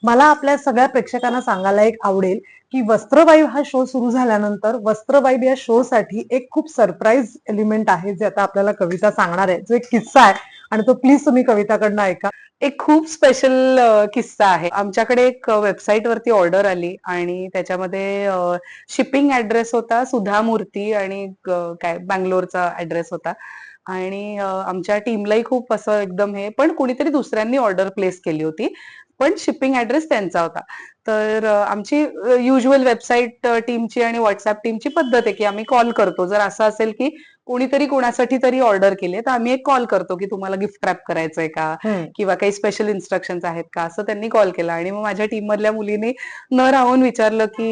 मला आपल्या सगळ्या प्रेक्षकांना सांगायला एक आवडेल की वस्त्रवाईब हा शो सुरू झाल्यानंतर वस्त्रवाईब या शो साठी एक खूप सरप्राईज एलिमेंट आहे जे आता आपल्याला कविता सांगणार आहे, जो एक किस्सा आहे आणि तो प्लीज तुम्ही कविताकडनं ऐका. एक खूप स्पेशल किस्सा आहे. आमच्याकडे एक वेबसाईट वरती ऑर्डर आली आणि त्याच्यामध्ये शिपिंग ऍड्रेस होता सुधा मूर्ती आणि काय बँगलोरचा ऍड्रेस होता आणि आमच्या टीमलाही खूप असं एकदम हे पण कोणीतरी दुसऱ्यांनी ऑर्डर प्लेस केली होती पण शिपिंग ऍड्रेस त्यांचा होता. तर आमची युज्युअल वेबसाईट टीमची आणि व्हॉट्सअप टीमची पद्धत आहे की आम्ही कॉल करतो जर असं असेल की कोणीतरी कोणासाठी तरी ऑर्डर केली तर आम्ही एक कॉल करतो की तुम्हाला गिफ्ट रॅप करायचंय का किंवा काही स्पेशल इन्स्ट्रक्शन्स आहेत का असं त्यांनी कॉल केला आणि मग माझ्या टीम मधल्या मुलीने न राहून विचारलं की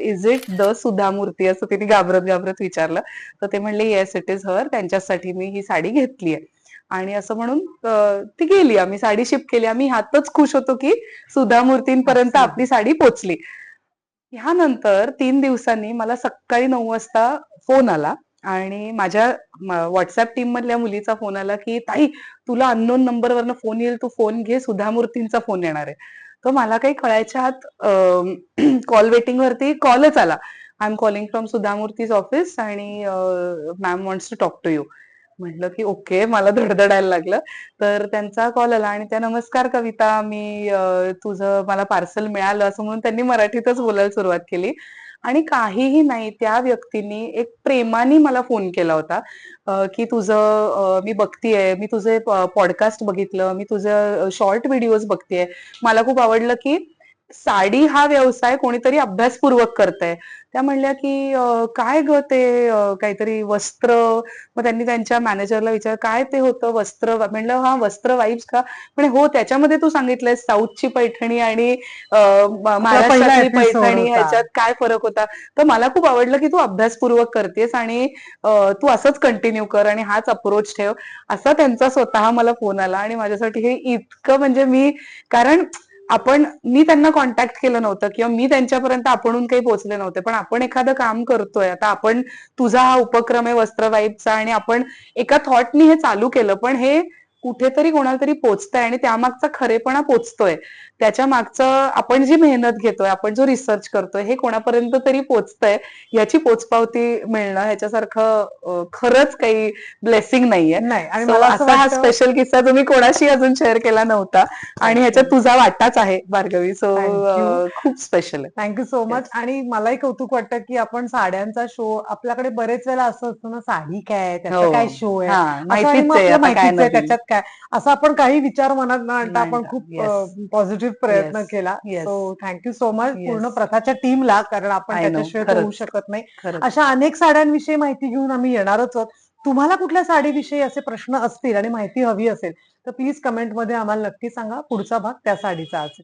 इज इट द सुधा मूर्ती असं तिने घाबरत घाबरत विचारलं. तर ते म्हणले येस इट इज हर, त्यांच्यासाठी मी ही साडी घेतलीय आणि असं म्हणून ती गेली. आम्ही साडी शिप केली. आम्ही ह्यातच खुश होतो की सुधा मूर्तींपर्यंत आपली साडी पोचली. ह्यानंतर 3 दिवसांनी मला सकाळी 9 वाजता फोन आला आणि माझ्या व्हॉट्सअप टीम मधल्या मुलीचा फोन आला की ताई तुला अननोन नंबरवरनं फोन येईल, तू फोन घे, सुधा मूर्तींचा फोन येणार आहे. तर मला काही कळायच्या आत कॉल वेटिंग वरती कॉलच आला. I am calling from Sudha Murthy's office आणि ma'am wants to talk to you. म्हटलं की ओके, मला धडधडायला लागलं. तर त्यांचा कॉल आला आणि त्या नमस्कार कविता, मी तुझं मला पार्सल मिळालं असं म्हणून त्यांनी मराठीतच बोलायला सुरुवात केली आणि काहीही नाही त्या व्यक्तींनी एक प्रेमाने मला फोन केला होता की तुझं मी बघतीये, मी तुझे पॉडकास्ट बघितलं, मी तुझं शॉर्ट व्हिडिओज बघतेय, मला खूप आवडलं की साडी हा व्यवसाय कोणीतरी अभ्यासपूर्वक करतंय. त्या म्हणल्या की काय ग ते काहीतरी वस्त्र, मग त्यांनी त्यांच्या मॅनेजरला विचारलं काय ते होतं वस्त्र, म्हणलं हा वस्त्र वाईब्स का, म्हणे हो त्याच्यामध्ये तू सांगितलंय साऊथची पैठणी आणि आपला पहिला महाराष्ट्रातली एपिसोड पैठणी होता. ह्याच्यात काय फरक होता. तर मला खूप आवडलं की तू अभ्यासपूर्वक करतेस आणि तू असंच कंटिन्यू कर आणि हाच अप्रोच ठेव. असा त्यांचा स्वतः मला फोन आला आणि माझ्यासाठी हे इतकं म्हणजे कारण मी त्यांना कॉन्टॅक्ट केलं नव्हतं किंवा मी त्यांच्यापर्यंत आपणून काही पोहोचले नव्हते, पण आपण एखादं काम करतोय, आता आपण तुझा हा उपक्रम आहे वस्त्र वाईबचा आणि आपण एका थॉटनी हे चालू केलं पण हे कुठेतरी कोणाला तरी पोचतंय आणि त्यामागचा खरेपणा पोचतोय, त्याच्या मागचं आपण जी मेहनत घेतोय, आपण जो रिसर्च करतोय हे कोणापर्यंत तरी पोचतंय, याची पोचपावती मिळणं ह्याच्यासारखं खरंच काही ब्लेसिंग नाहीये. नाही आणि सो मला असं असा हा वाटतं. स्पेशल किस्सा तुम्ही कोणाशी अजून शेअर केला नव्हता आणि ह्याच्यात थँक्यू. तुझा वाटाच आहे भार्गवी. So thank you. खूप स्पेशल आहे. Thank you so. Much. Yes मलाही कौतुक वाटतं की आपण साड्यांचा शो, आपल्याकडे बरेच वेळेला असं असतं ना, साडी काय त्याचा काय हो. शो आहे हां. असं, आणि माहितीच मग आहे आपलं आता काय माहितीच आहे नवीन. त्याच्यात काय, असं आपण काही विचार मनात न आणता नाही. आपण खूप येस. पॉझिटिव्ह प्रयत्न येस. केला. Yes. So thank you you much पूर्ण येस. प्रथाच्या टीमला, कारण आपण आय नो. त्याच्याशिवाय तर होऊ खरंच. शकत नाही. खरंच. अशा अनेक साड्यांविषयी माहिती घेऊन आम्ही येणारच आहोत. तुम्हाला कुठल्या साडीविषयी असे प्रश्न असतील आणि माहिती हवी असेल तर प्लीज कमेंटमध्ये आम्हाला नक्की सांगा. पुढचा भाग त्या साडीचा असेल.